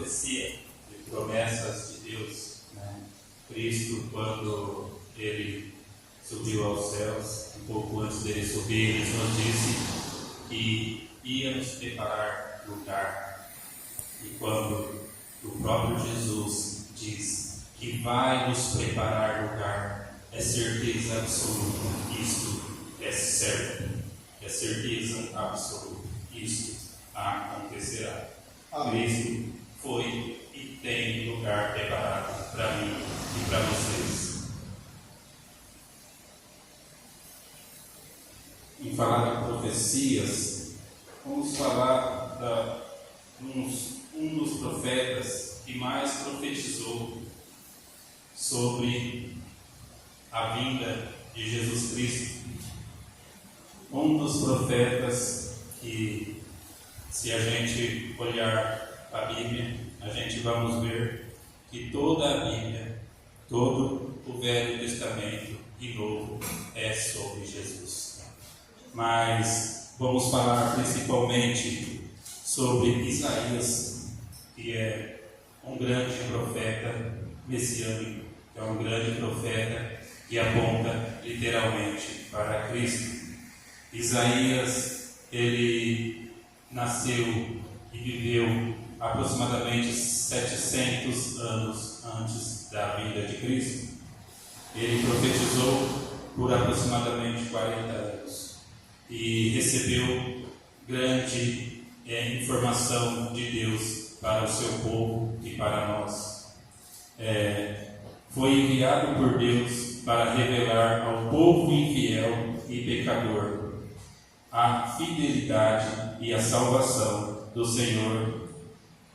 profecia de promessas de Deus, né? Cristo, quando ele subiu aos céus, um pouco antes dele subir, ele nos disse que ia nos preparar lugar. E quando o próprio Jesus diz que vai nos preparar lugar, é certeza absoluta, isto é certo, é certeza absoluta, isto acontecerá. Cristo foi e tem lugar preparado para mim e para vocês. Em falar em profecias, vamos falar um dos profetas que mais profetizou sobre a vinda de Jesus Cristo. Um dos profetas que, se a gente olhar a Bíblia, a gente vamos ver que toda a Bíblia, todo o Velho Testamento e Novo é sobre Jesus. Mas vamos falar principalmente sobre Isaías, que é um grande profeta messiânico, que é um grande profeta que aponta literalmente para Cristo. Isaías, ele nasceu e viveu aproximadamente 700 anos antes da vinda de Cristo. Ele profetizou por aproximadamente 40 anos e recebeu grande informação de Deus para o seu povo e para nós. Foi enviado por Deus para revelar ao povo infiel e pecador a fidelidade e a salvação do Senhor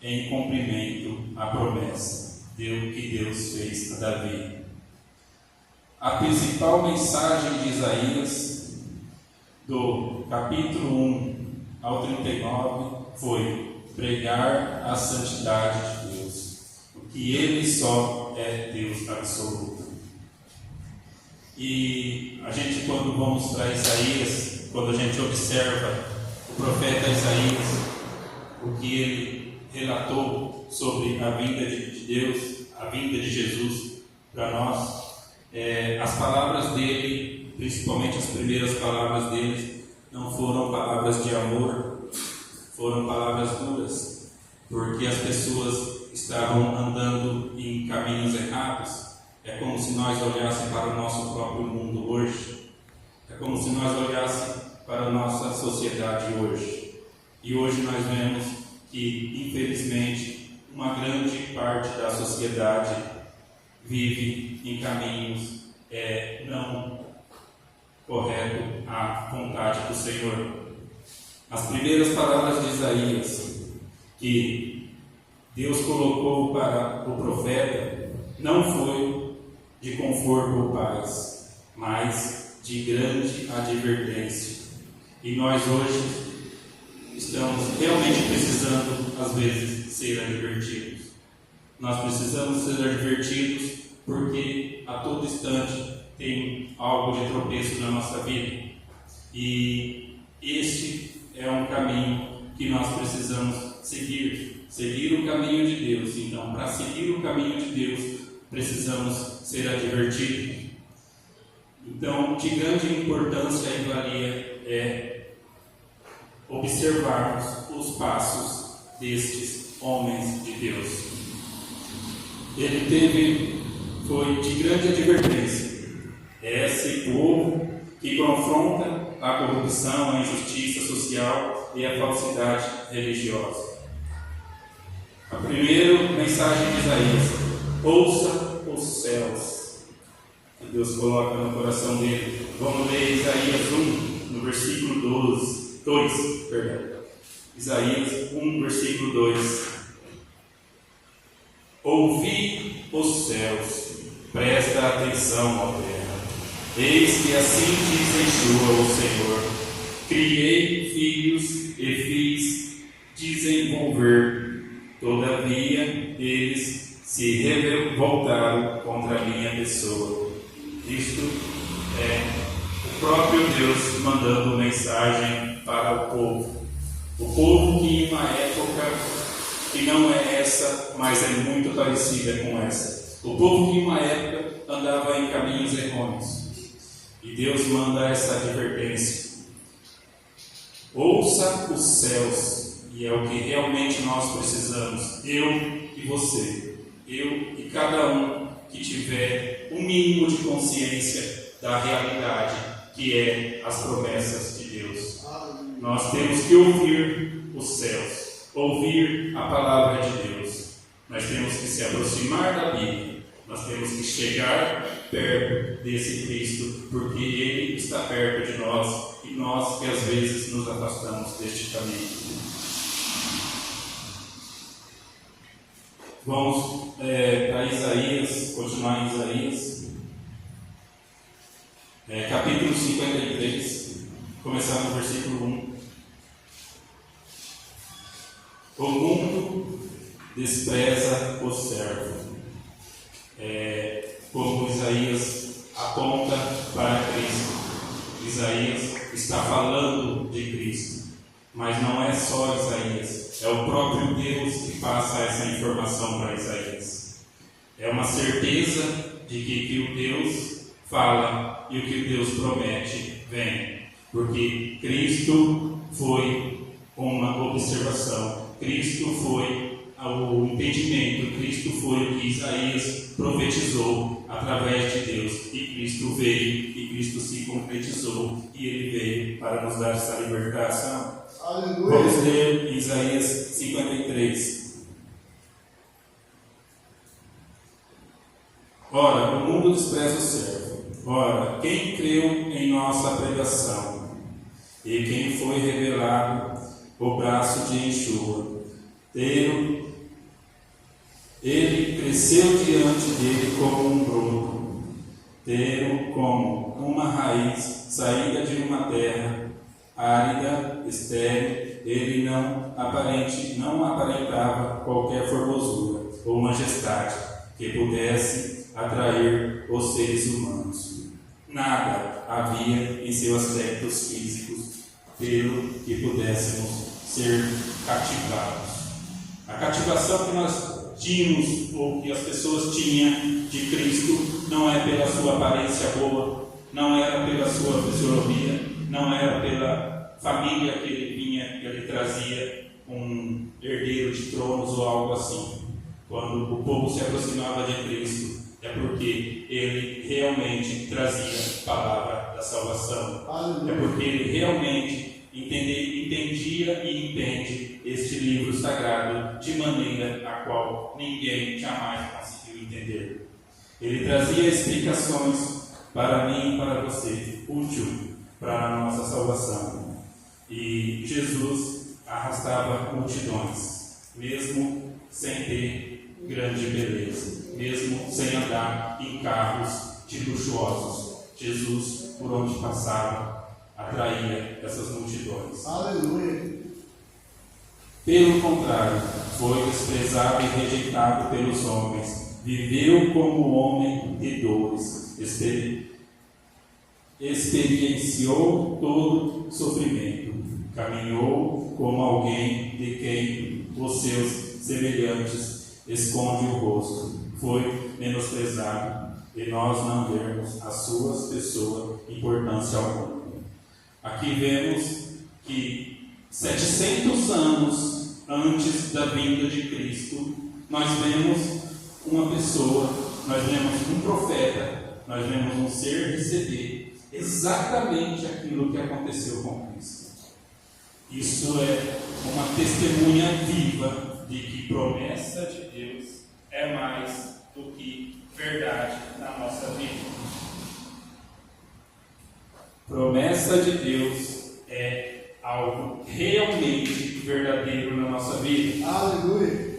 em cumprimento à promessa que Deus fez a Davi. A principal mensagem de Isaías, do capítulo 1 ao 39, foi pregar a santidade de Deus, que Ele só é Deus absoluto. E a gente, quando vamos para Isaías, quando a gente observa o profeta Isaías, o que ele relatou sobre a vinda de Deus, a vinda de Jesus para nós, as palavras dele, principalmente as primeiras palavras dele, não foram palavras de amor, foram palavras duras, porque as pessoas estavam andando em caminhos errados. É como se nós olhássemos para o nosso próprio mundo hoje. É como se nós olhássemos para a nossa sociedade hoje. E hoje nós vemos que, infelizmente, uma grande parte da sociedade vive em caminhos não corretos à vontade do Senhor. As primeiras palavras de Isaías que Deus colocou para o profeta não foi de conforto ou paz, mas de grande advertência. E nós hoje estamos realmente precisando, às vezes, ser advertidos. Nós precisamos ser advertidos porque a todo instante tem algo de tropeço na nossa vida. E este é um caminho que nós precisamos seguir o caminho de Deus. Então, para seguir o caminho de Deus, precisamos ser advertidos. Então, de grande importância e valia é observarmos os passos destes homens de Deus. Foi de grande advertência. É esse povo que confronta a corrupção, a injustiça social e a falsidade religiosa. A primeira mensagem de Isaías: ouça os céus, que Deus coloca no coração dele. Vamos ler Isaías 1, no versículo 2. Isaías 1, versículo 2. Ouvi os céus, presta atenção, ó terra. Eis que assim diz Yeshua, o Senhor: criei filhos e fiz desenvolver, todavia eles se revoltaram contra a minha pessoa. Isto é o próprio Deus mandando mensagem para o povo. O povo que em uma época que não é essa, mas é muito parecida com essa. O povo que em uma época andava em caminhos errôneos. E Deus manda essa advertência. Ouça os céus, e é o que realmente nós precisamos, eu e você, eu e cada um que tiver um mínimo de consciência da realidade que é as promessas de Deus. Nós temos que ouvir os céus, ouvir a palavra de Deus. Nós temos que se aproximar da Bíblia. Nós temos que chegar perto desse Cristo, porque Ele está perto de nós e nós que às vezes nos afastamos deste caminho. Vamos para Isaías, continuar em Isaías, capítulo 53, começar no versículo 1. O mundo despreza o servo. Como Isaías aponta para Cristo. Isaías está falando de Cristo, mas não é só Isaías, é o próprio Deus que passa essa informação para Isaías. É uma certeza de que o Deus fala e o que Deus promete vem, porque Cristo foi uma observação, Cristo foi o entendimento, Cristo foi o que Isaías profetizou através de Deus, e Cristo veio, e Cristo se concretizou, e Ele veio para nos dar essa libertação. Aleluia. Vamos ler Isaías 53. Ora, o mundo despreza o servo. Ora, quem creu em nossa pregação, e quem foi revelado o braço de enxurra, ele cresceu diante dele como um broto, como uma raiz saída de uma terra árida, estéril. Ele não aparentava qualquer formosura ou majestade que pudesse atrair os seres humanos. Nada havia em seus aspectos físicos pelo que pudéssemos ser cativados. A cativação que nós tínhamos, ou que as pessoas tinham de Cristo, não é pela sua aparência boa, não era pela sua fisionomia, não era pela família que ele vinha, que ele trazia um herdeiro de tronos ou algo assim. Quando o povo se aproximava de Cristo, é porque ele realmente trazia a palavra da salvação. É porque ele realmente entendia e entende este livro sagrado de maneira a qual ninguém jamais conseguiu entender. Ele trazia explicações para mim e para você, útil para a nossa salvação. E Jesus arrastava multidões, mesmo sem ter grande beleza, mesmo sem andar em carros de luxuosos. Jesus, por onde passava, atraía essas multidões. Aleluia. Pelo contrário, foi desprezado e rejeitado pelos homens. Viveu como homem de dores. Experienciou todo sofrimento. Caminhou como alguém de quem os seus semelhantes esconde o rosto. Foi menosprezado, e nós não demos à sua pessoa importância alguma. Aqui vemos que 700 anos antes da vinda de Cristo, nós vemos uma pessoa, nós vemos um profeta, nós vemos um ser receber exatamente aquilo que aconteceu com Cristo. Isso é uma testemunha viva de que promessa de Deus é mais do que verdade na nossa vida. Promessa de Deus é algo realmente verdadeiro na nossa vida. Aleluia!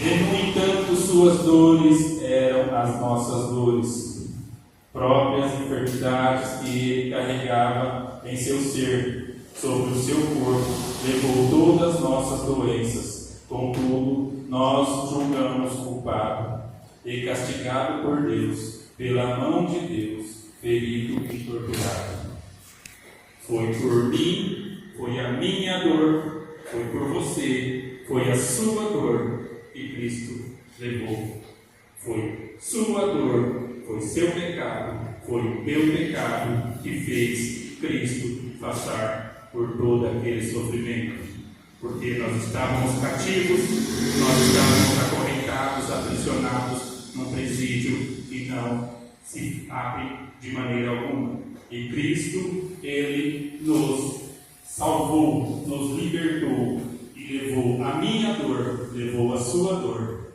E no entanto, suas dores eram as nossas dores, próprias enfermidades que ele carregava em seu ser, sobre o seu corpo, levou todas as nossas doenças. Contudo, nós julgamos culpado e castigado por Deus, pela mão de Deus, ferido e torturado. Foi por mim, foi a minha dor, foi por você, Foi a sua dor que Cristo levou. Foi sua dor, foi seu pecado, foi o meu pecado que fez Cristo passar por todo aquele sofrimento. Porque nós estávamos cativos, nós estávamos acorrentados, aprisionados num presídio que não se abre de maneira alguma. E Cristo, Ele nos salvou, nos libertou e levou a minha dor, levou a sua dor.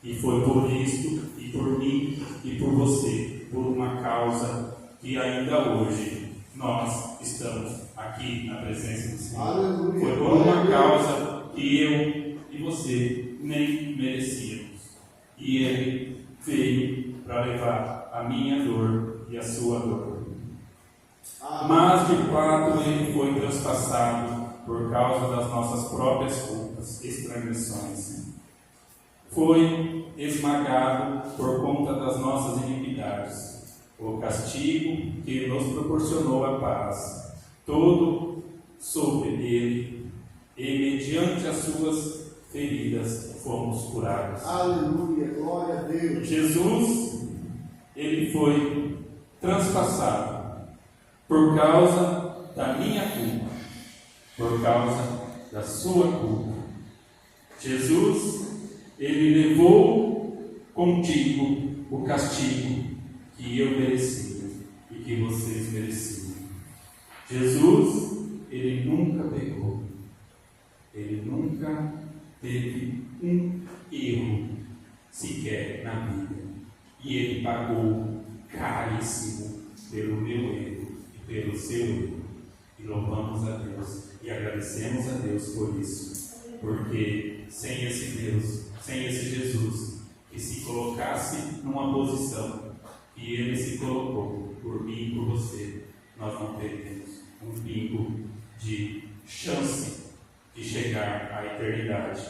E foi por isto, e por mim, e por você, por uma causa que ainda hoje nós estamos aqui na presença do Senhor. Aleluia. Foi por uma causa que eu e você nem merecíamos. E Ele veio para levar a minha dor e a sua dor. Mas de fato Ele foi transpassado por causa das nossas próprias culpas e transgressões. Foi esmagado por conta das nossas iniquidades. O castigo que nos proporcionou a paz, todo sobre Ele, e mediante as suas feridas fomos curados. Aleluia, glória a Deus. Jesus, Ele foi transpassado por causa da minha culpa, por causa da sua culpa. Jesus, Ele levou contigo o castigo que eu merecia e que vocês mereciam. Jesus, Ele nunca pecou. Ele nunca teve um erro sequer na vida. E Ele pagou caríssimo pelo meu erro e pelo seu erro. E louvamos a Deus e agradecemos a Deus por isso. Porque sem esse Deus, sem esse Jesus, que se colocasse numa posição que Ele se colocou por mim e por você, nós não teríamos um pingo de chance de chegar à eternidade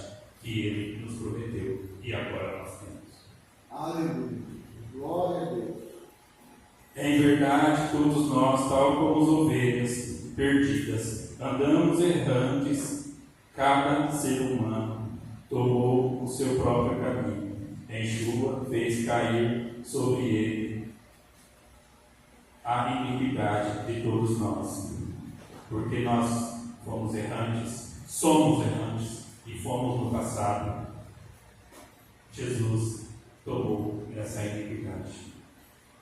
que Ele nos prometeu e agora nós temos. Aleluia! Glória a Deus! Em verdade, todos nós, tal como as ovelhas perdidas, andamos errantes, cada ser humano tomou o seu próprio caminho. Enxua fez cair sobre ele a iniquidade de todos nós. Porque nós fomos errantes, somos errantes e fomos no passado. Jesus tomou essa iniquidade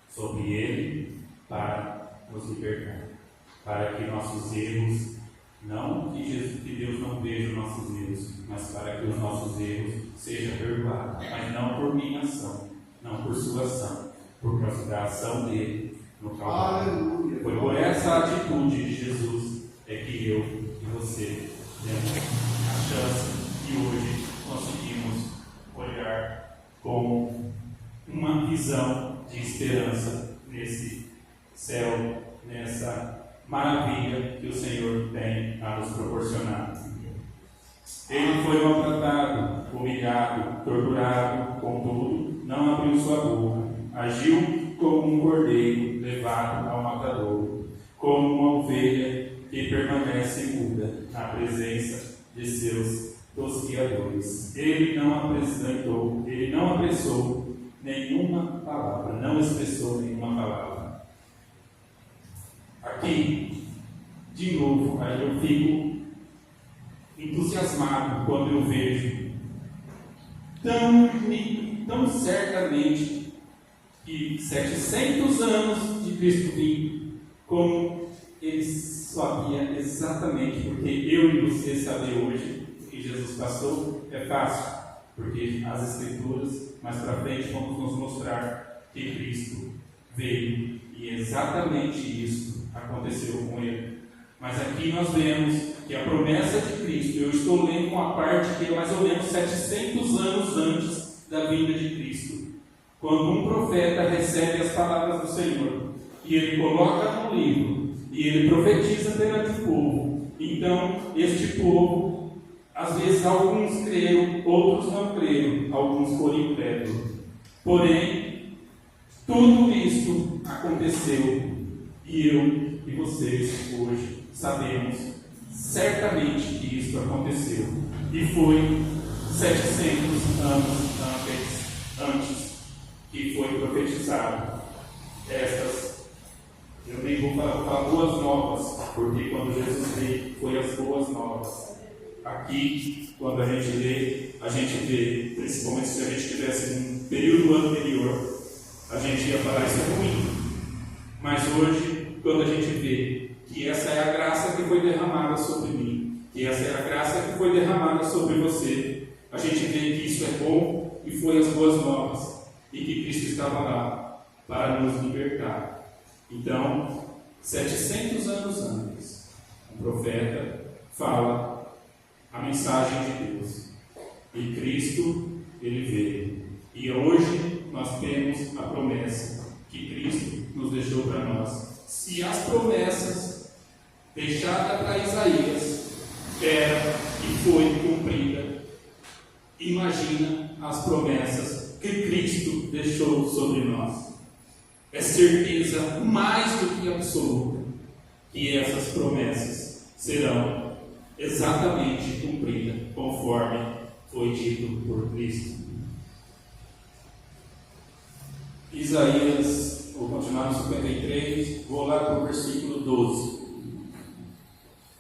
sobre ele para nos libertar, para que nossos erros, não que Deus não veja os nossos erros, mas para que os nossos erros sejam perdoados, mas não por minha ação, não por sua ação, por causa da ação dele no Calvário. Foi por essa atitude de Jesus é que eu e você temos a chance e hoje conseguimos olhar com uma visão de esperança nesse céu, nessa maravilha que o Senhor tem a nos proporcionar. Ele foi maltratado, humilhado, torturado, contudo, não abriu sua boca. Agiu como um cordeiro levado ao matadouro, como uma ovelha que permanece muda na presença de seus tosquiadores. Ele não apressou nenhuma palavra, não expressou nenhuma palavra. Aqui, de novo, aí eu fico entusiasmado quando eu vejo tão certamente que 700 anos de Cristo vindo, como ele sabia exatamente, porque eu e você saber hoje o que Jesus passou é fácil, porque as Escrituras mais para frente vão nos mostrar que Cristo veio e exatamente isso aconteceu com ele. Mas aqui nós vemos que a promessa de Cristo, eu estou lendo uma parte que é mais ou menos 700 anos antes da vinda de Cristo, quando um profeta recebe as palavras do Senhor e ele coloca no livro e ele profetiza perante o povo. Então este povo, às vezes alguns creram, outros não creram, alguns foram incrédulos. Porém, tudo isto aconteceu e eu e vocês hoje sabemos certamente que isso aconteceu. E foi 700 anos antes que foi profetizado estas. Eu nem vou falar boas novas, porque quando Jesus veio, foi as boas novas. Aqui, quando a gente lê, a gente vê, principalmente se a gente tivesse um período anterior, a gente ia falar isso é ruim. Mas hoje, quando a gente vê que essa é a graça que foi derramada sobre mim, que essa é a graça que foi derramada sobre você, a gente vê que isso é bom e foi as boas novas, e que Cristo estava lá para nos libertar. Então, 700 anos antes, o profeta fala a mensagem de Deus. E Cristo, ele veio. E hoje nós temos a promessa que Cristo nos deixou para nós. Se as promessas deixadas para Isaías era e foi cumprida, imagina as promessas que Cristo deixou sobre nós. É certeza mais do que absoluta que essas promessas serão exatamente cumpridas conforme foi dito por Cristo. Isaías, vou continuar no 53, vou lá para o versículo 12.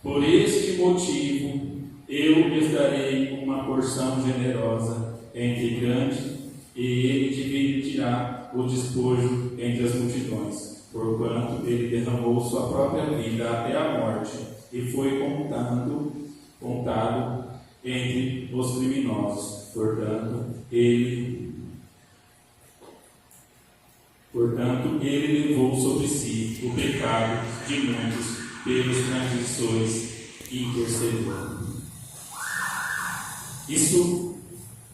Por este motivo eu lhes darei uma porção generosa entre grandes, e ele dividirá o despojo entre as multidões, porquanto ele derramou sua própria vida até a morte, e foi contado entre os criminosos. Portanto, ele levou sobre si o pecado de muitos pelas transgressões e intercedeu. Isso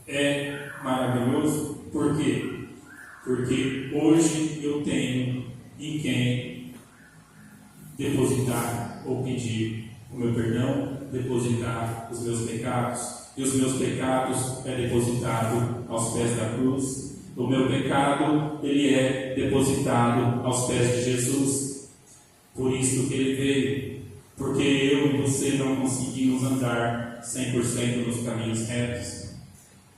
é maravilhoso, por quê? Porque hoje eu tenho em quem depositar ou pedir o meu perdão, depositar os meus pecados, e os meus pecados é depositado aos pés da cruz. O meu pecado, ele é depositado aos pés de Jesus. Por isso que ele veio, porque eu e você não conseguimos andar 100% nos caminhos retos.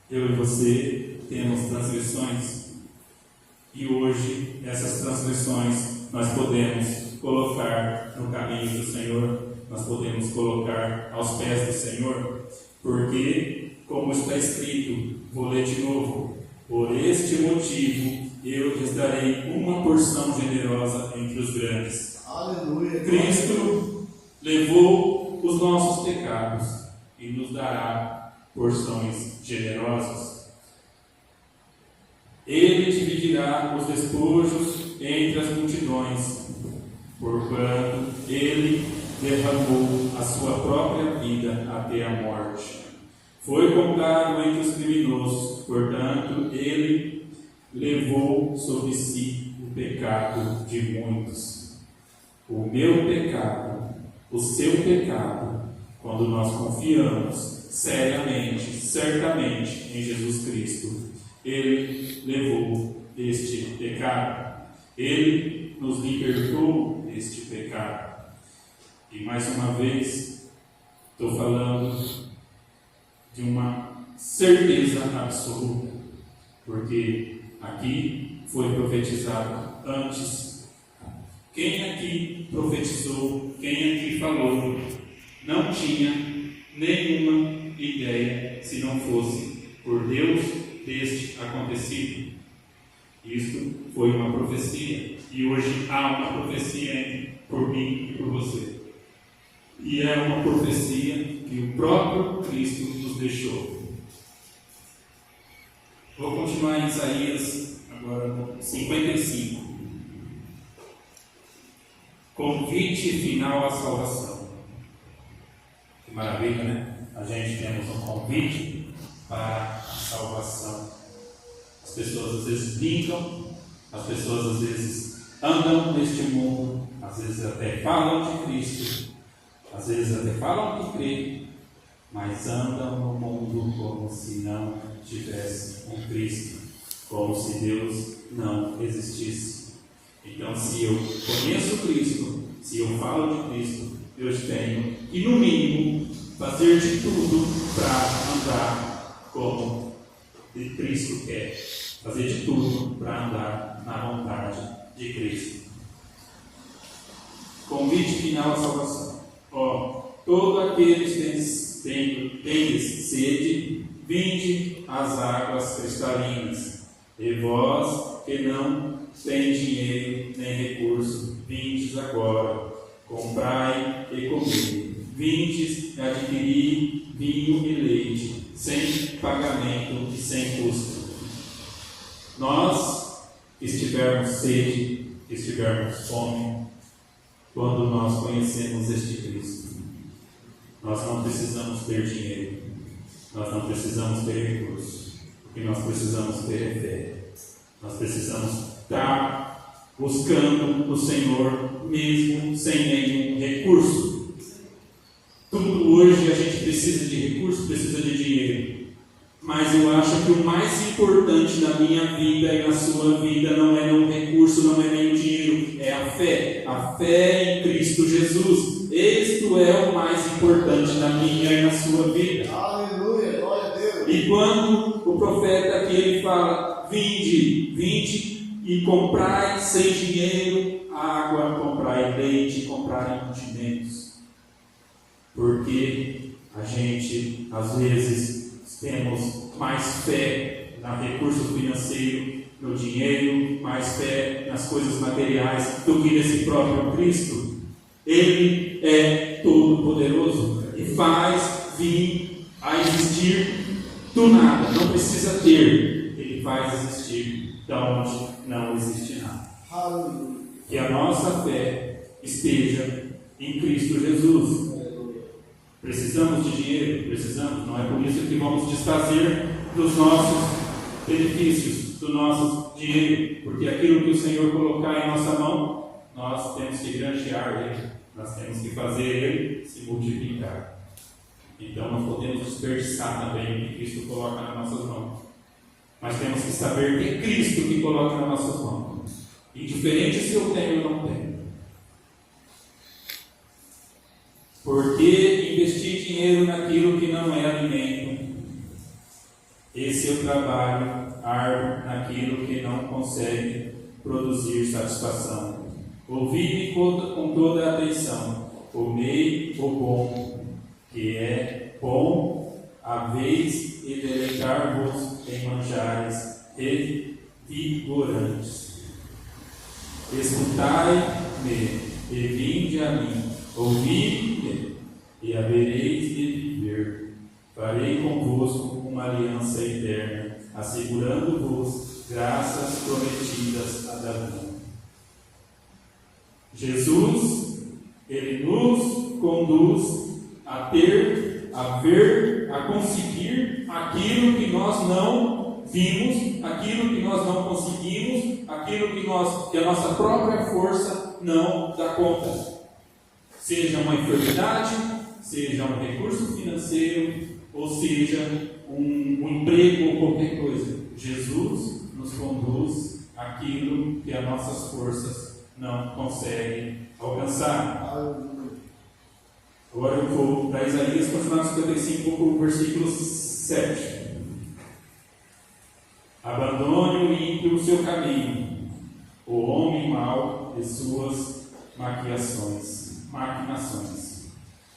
Eu e você temos transgressões, e hoje essas transgressões nós podemos colocar no caminho do Senhor, nós podemos colocar aos pés do Senhor, porque, como está escrito, vou ler de novo: por este motivo eu lhes darei uma porção generosa entre os grandes. Aleluia. Cristo levou os nossos pecados e nos dará porções generosas. Ele dividirá os despojos entre as multidões, porquanto ele derramou a sua própria vida até a morte. Foi contado entre os criminosos, portanto ele levou sobre si o pecado de muitos. O meu pecado, o seu pecado, quando nós confiamos seriamente, certamente em Jesus Cristo, ele levou este pecado. Ele nos libertou deste pecado. E mais uma vez, estou falando de uma certeza absoluta, porque aqui foi profetizado antes. Quem aqui profetizou, quem aqui falou, não tinha nenhuma ideia, se não fosse por Deus, deste acontecido. Isto foi uma profecia, e hoje há uma profecia por mim e por você. E é uma profecia que o próprio Cristo nos deixou. Vou continuar em Isaías, agora no 55. Convite final à salvação. Que maravilha, né? A gente temos um convite para a salvação. As pessoas às vezes brincam, as pessoas às vezes andam neste mundo, às vezes até falam de Cristo, às vezes até falam que crê, mas andam no mundo como se não tivesse um Cristo, como se Deus não existisse. Então, se eu conheço Cristo, se eu falo de Cristo, eu tenho que, no mínimo, fazer de tudo para andar como Cristo quer. Fazer de tudo para andar na vontade de Cristo. Convite final à salvação. Todo aquele que tendes sede, vinde às águas cristalinas. E vós que não tem dinheiro nem recurso, vindes agora, comprai e comei. Vindes e adquiri vinho e leite, sem pagamento e sem custo. Nós que estivermos sede, que estivermos fome, quando nós conhecemos este Cristo, nós não precisamos ter dinheiro, nós não precisamos ter recursos, o que nós precisamos ter é fé. Nós precisamos estar buscando o Senhor mesmo sem nenhum recurso. Tudo hoje a gente precisa de recurso, precisa de dinheiro. Mas eu acho que o mais importante na minha vida e na sua vida não é nenhum recurso, não é nem o dinheiro, é a fé. A fé em Cristo Jesus. Isto é o mais importante na minha e na sua vida. Aleluia, glória a Deus. E quando o profeta aqui ele fala, vinde e comprai sem dinheiro água, comprai leite, comprai mantimentos. Porque a gente, às vezes, temos mais fé no recurso financeiro, no dinheiro, mais fé nas coisas materiais do que nesse próprio Cristo. Ele é todo-poderoso e faz vir a existir do nada, não precisa ter, ele faz existir da onde não existe nada. Aleluia. Que a nossa fé esteja em Cristo Jesus. Precisamos de dinheiro? Precisamos. Não é por isso que vamos desfazer dos nossos benefícios, do nosso dinheiro, porque aquilo que o Senhor colocar em nossa mão, nós temos que granjear ele, nós temos que fazer ele se multiplicar. Então não podemos desperdiçar também o que Cristo coloca nas nossas mãos. Mas temos que saber que é Cristo que coloca nas nossas mãos. Indiferente se eu tenho ou não tenho. Por que investir dinheiro naquilo que não é alimento? Esse é o trabalho árduo naquilo que não consegue produzir satisfação. Ouvi-me com toda a atenção. Comei o bom, que é bom, haveis e deleitar-vos em manjares revigorantes. Escutai-me e vinde a mim. Ouvi-me e havereis de viver. Farei convosco uma aliança eterna, assegurando-vos graças prometidas a Davi. Jesus, ele nos conduz a ter, a ver, a conseguir aquilo que nós não vimos, aquilo que nós não conseguimos, aquilo que a nossa própria força não dá conta. Seja uma enfermidade, seja um recurso financeiro, ou seja um emprego ou qualquer coisa. Jesus nos conduz àquilo que as nossas forças não conseguem alcançar. Agora eu vou para Isaías, continuar no 55, versículo 7. Abandone o ímpio o seu caminho, o homem mau e suas maquinações,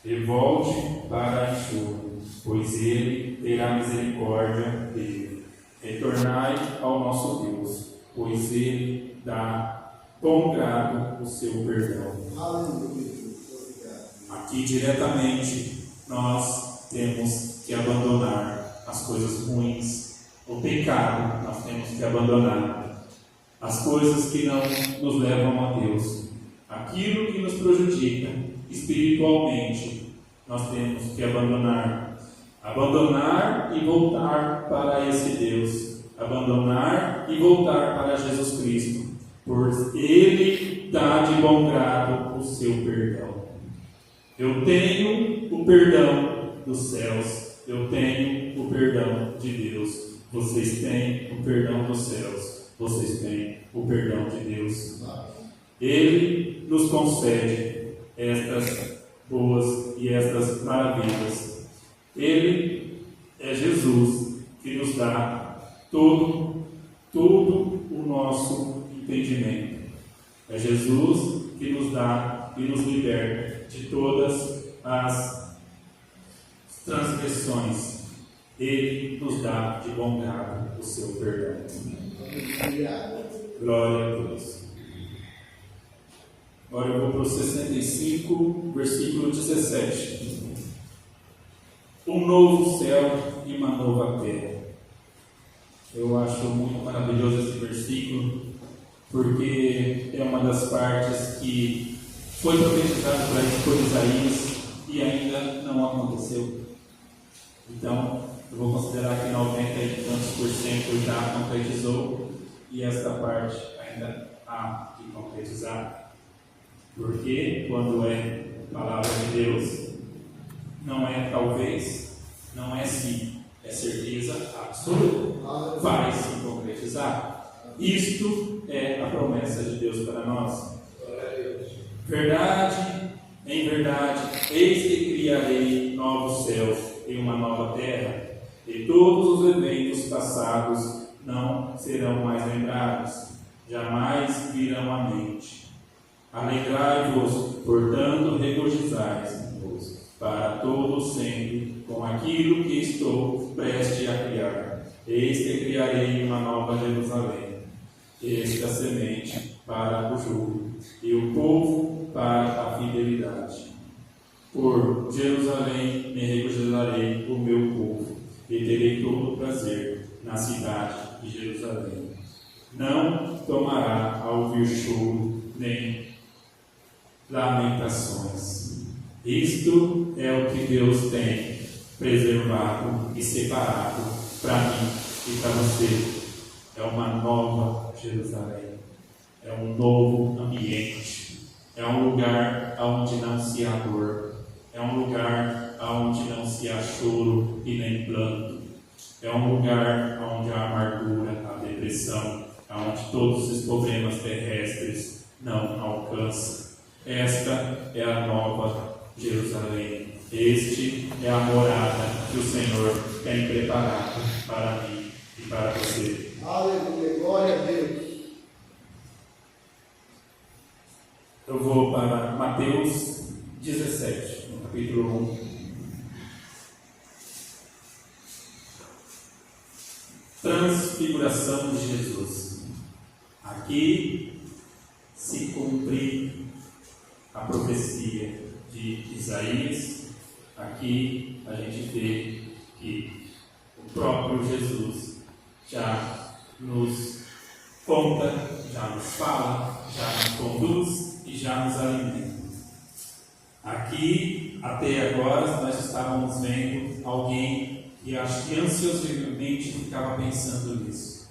e volte para a enxurra, pois ele terá misericórdia dele. Retornai ao nosso Deus, pois ele dá bom grado o seu perdão. Aleluia. Aqui diretamente nós temos que abandonar as coisas ruins, o pecado nós temos que abandonar, as coisas que não nos levam a Deus, aquilo que nos prejudica espiritualmente, nós temos que abandonar e voltar para esse Deus, abandonar e voltar para Jesus Cristo, por Ele dá de bom grado o seu perdão. Eu tenho o perdão dos céus, eu tenho o perdão de Deus, vocês têm o perdão dos céus, vocês têm o perdão de Deus. Ele nos concede estas boas e estas maravilhas. Ele é Jesus que nos dá todo o nosso entendimento. É Jesus que nos dá e nos liberta de todas as transgressões. Ele nos dá de bom grado o seu perdão. Glória a Deus. Agora eu vou para o 65, versículo 17. Um novo céu e uma nova terra. Eu acho muito maravilhoso esse versículo, porque é uma das partes que foi profetizada por Isaías e ainda não aconteceu. Então, eu vou considerar que 90 e tantos por cento já concretizou e esta parte ainda há de concretizar. Porque quando é palavra de Deus, não é talvez, não é sim, é certeza absoluta. Vai se concretizar. Isto é a promessa de Deus para nós. Verdade, em verdade, eis que criarei novos céus e uma nova terra, e todos os eventos passados não serão mais lembrados, jamais virão à mente. Alegrai-vos, portanto, regozijai-vos para todos sempre com aquilo que estou prestes a criar. Eis que criarei uma nova Jerusalém, esta semente para o júbilo, e o povo para a fidelidade. Por Jerusalém me regozijarei o meu povo, e terei todo o prazer na cidade de Jerusalém. Não tomará a ouvir choro, nem lamentações. Isto é o que Deus tem preservado e separado para mim e para você. É uma nova Jerusalém, é um novo ambiente, é um lugar onde não se há dor, é um lugar onde não se há choro e nem pranto, é um lugar onde há amargura, a depressão, onde todos os problemas terrestres não alcançam. Esta é a nova Jerusalém. Este é a morada que o Senhor tem preparado para mim e para você. Aleluia, glória a Deus. Eu vou para Mateus 17, no capítulo 1. Transfiguração de Jesus. Aqui se cumpre a profecia de Isaías. Aqui a gente vê que o próprio Jesus já nos conta, já nos fala, já nos conduz e já nos alimenta. Aqui, até agora, nós estávamos vendo alguém que acho que ansiosamente ficava pensando nisso.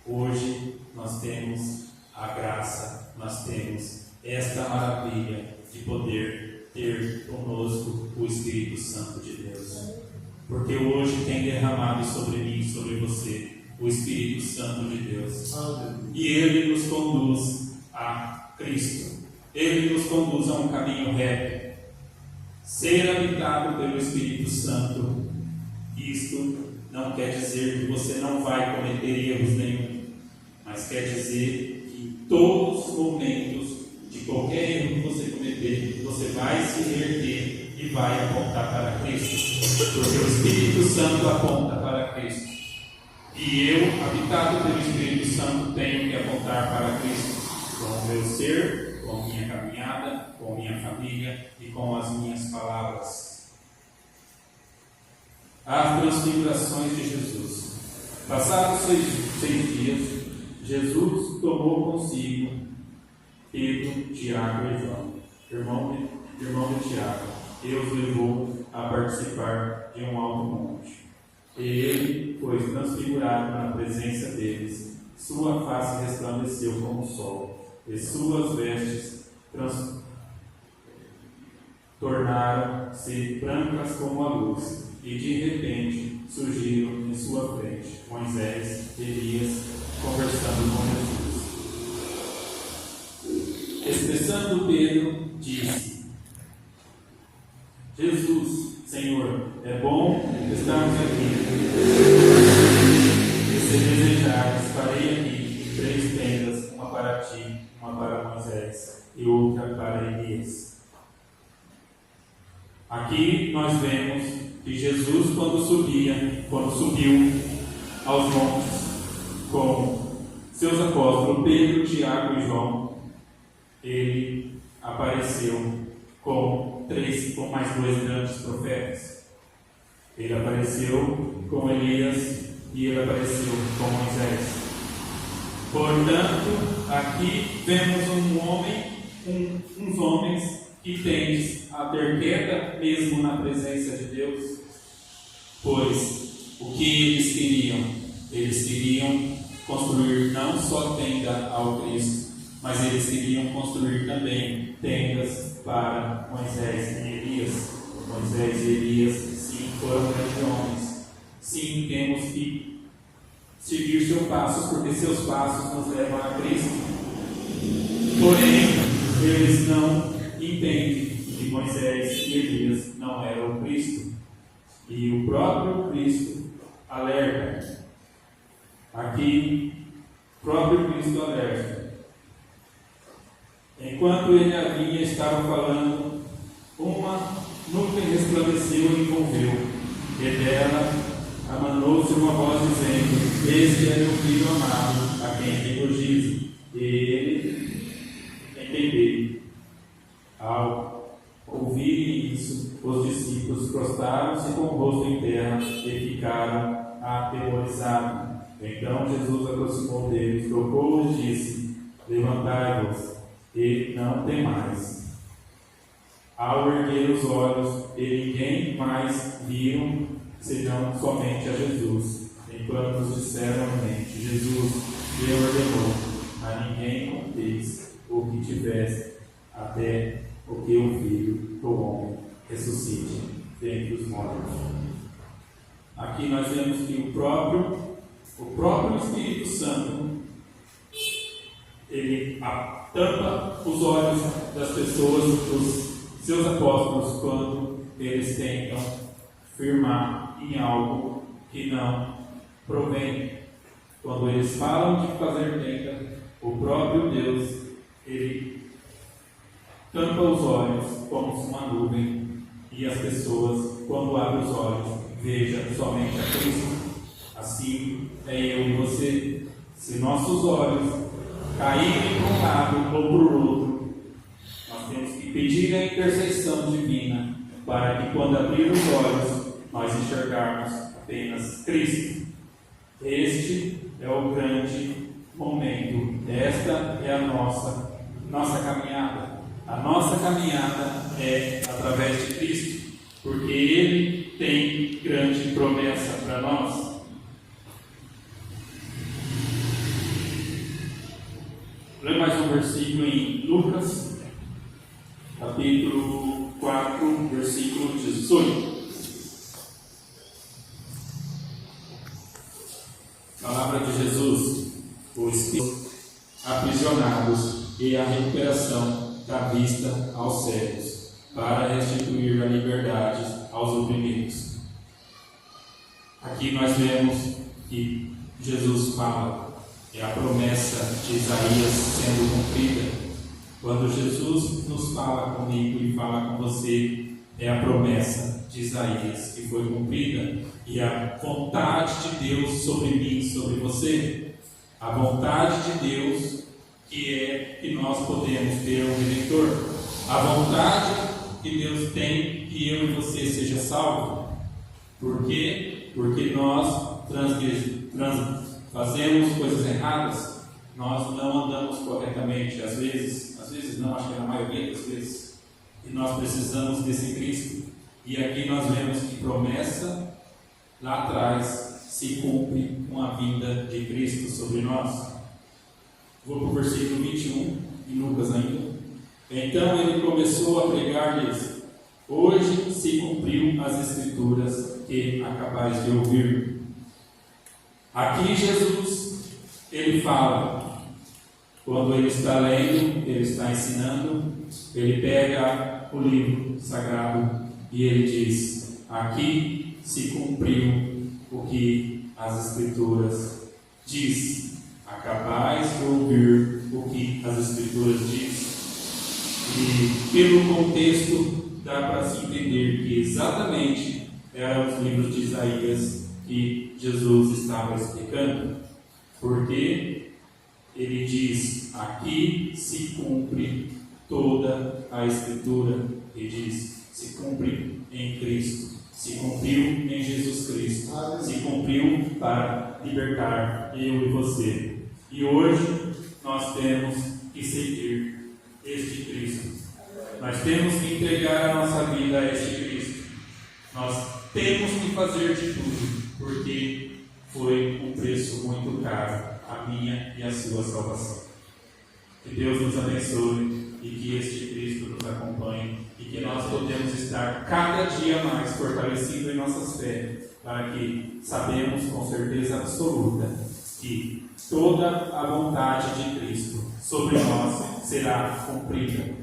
Hoje nós temos a graça, nós temos esta maravilha de poder ter conosco o Espírito Santo de Deus. Porque hoje tem derramado sobre mim e sobre você o Espírito Santo de Deus. E Ele nos conduz a Cristo. Ele nos conduz a um caminho reto. Ser habitado pelo Espírito Santo, isto não quer dizer que você não vai cometer erros nenhum, mas quer dizer que em todos os momentos de qualquer erro que você cometer, você vai se reerguer e vai apontar para Cristo, porque o Espírito Santo aponta para Cristo. E eu, habitado pelo Espírito Santo, tenho que apontar para Cristo com o meu ser, com a minha caminhada, com a minha família e com as minhas palavras. As transfigurações de Jesus. Passados 6 dias, Jesus tomou consigo Pedro, Tiago e João, irmão de Tiago, e os levou a participar de um alto monte. E ele foi transfigurado na presença deles, sua face resplandeceu como o sol, e suas vestes tornaram-se brancas como a luz, e de repente surgiram em sua frente Moisés e Elias conversando com Jesus. Expressando Pedro, disse: Jesus, Senhor, é bom estarmos aqui. outra para Elias. Aqui nós vemos que Jesus, quando subiu aos montes com seus apóstolos Pedro, Tiago e João, ele apareceu com mais dois grandes profetas. Ele apareceu com Elias e ele apareceu com Moisés. Portanto, aqui vemos uns homens que tendem a ter queda mesmo na presença de Deus, pois o que eles queriam? Eles queriam construir não só tenda ao Cristo, mas eles queriam construir também tendas para Moisés e Elias. Moisés e Elias, sim, foram grandes homens. Sim, temos que seguir seus passos, porque seus passos nos levam a Cristo. Porém, eles não entendem que Moisés e Elias não eram o Cristo. E o próprio Cristo alerta. Aqui, o próprio Cristo alerta. Enquanto ele havia, estava falando, uma nuvem resplandeceu e envolveu, e dela amanou-se uma voz dizendo: Este é meu filho amado, a quem tenho juízo, e ele entendeu. Ao ouvirem isso, os discípulos prostraram-se com o rosto em terra e ficaram aterrorizados. Então Jesus aproximou deles, tocou-os e disse: Levantai-vos e não temais. Ao erguer os olhos, e ninguém mais viram, senão somente a Jesus. Enquanto os disseram à mente: Jesus lhe ordenou: a ninguém conteis o que tivesse, até o que o Filho do Homem ressuscite dentre os mortos. Aqui nós vemos que o próprio Espírito Santo, ele tampa os olhos das pessoas, dos seus apóstolos, quando eles tentam firmar em algo que não provém. Quando eles falam de fazer tenda, o próprio Deus, ele tampa os olhos como uma nuvem, e as pessoas, quando abrem os olhos, vejam somente a Cristo. Assim é eu e você. Se nossos olhos caírem para um lado ou para o outro, nós temos que pedir a intercessão divina para que, quando abrir os olhos, nós enxergarmos apenas Cristo. Este é o grande momento. Esta é a nossa caminhada. A nossa caminhada é através de Cristo, porque Ele tem grande promessa para nós. Lê mais um versículo em Lucas, capítulo 4, versículo 18. Palavra de Jesus: o Espírito aprisionados e a recuperação da vista aos cegos, para restituir a liberdade aos oprimidos. Aqui nós vemos que Jesus fala, é a promessa de Isaías sendo cumprida. Quando Jesus nos fala comigo e fala com você, é a promessa de Isaías que foi cumprida, e a vontade de Deus sobre mim, sobre você. A vontade de Deus, que é que nós podemos ter um Redentor. A vontade que Deus tem que eu e você seja salvo. Por quê? Porque nós fazemos coisas erradas, nós não andamos corretamente, às vezes não, acho que na maioria das vezes, e nós precisamos desse Cristo. E aqui nós vemos que promessa lá atrás se cumpre com a vinda de Cristo sobre nós. Vou para o versículo 21, em Lucas ainda. Então ele começou a pregar-lhes: hoje se cumpriu as Escrituras que acabais de ouvir. Aqui Jesus, ele fala, quando ele está lendo, ele está ensinando, ele pega o livro sagrado e ele diz: aqui se cumpriu o que as Escrituras diz. Acabais de ouvir o que as Escrituras diz. E pelo contexto dá para se entender que exatamente eram os livros de Isaías que Jesus estava explicando, porque ele diz: aqui se cumpre toda a Escritura. Ele diz: se cumpre em Cristo, se cumpriu em Jesus Cristo, se cumpriu para libertar eu e você. E hoje nós temos que seguir este Cristo. Nós temos que entregar a nossa vida a este Cristo. Nós temos que fazer de tudo, porque foi um preço muito caro, a minha e a sua salvação. Que Deus nos abençoe e que este Cristo nos acompanhe e que nós podemos estar cada dia mais fortalecidos em nossas fé, para que sabemos com certeza absoluta que toda a vontade de Cristo sobre nós será cumprida.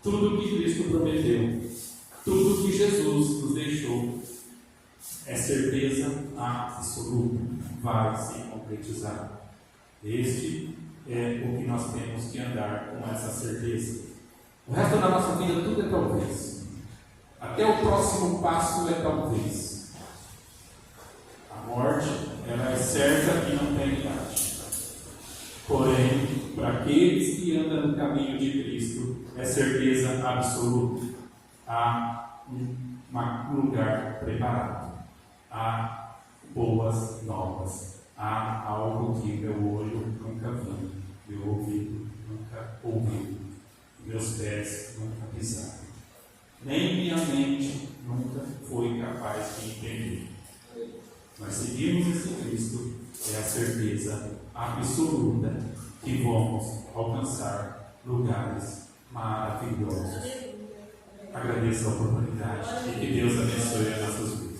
Tudo que Cristo prometeu, tudo que Jesus nos deixou, é certeza absoluta, vai se concretizar. Este é o que nós temos que andar com essa certeza. O resto da nossa vida tudo é talvez. Até o próximo passo é talvez. A morte, ela é certa e não tem idade. Porém, para aqueles que andam no caminho de Cristo, é certeza absoluta. Há um lugar preparado. Há boas novas. Há algo que meu olho nunca viu, meu ouvido nunca ouviu, meus pés nunca pisaram. Nem minha mente nunca foi capaz de entender. Mas seguimos esse Cristo, é a certeza absoluta que vamos alcançar lugares maravilhosos. Agradeço a oportunidade e que Deus abençoe as nossas vidas.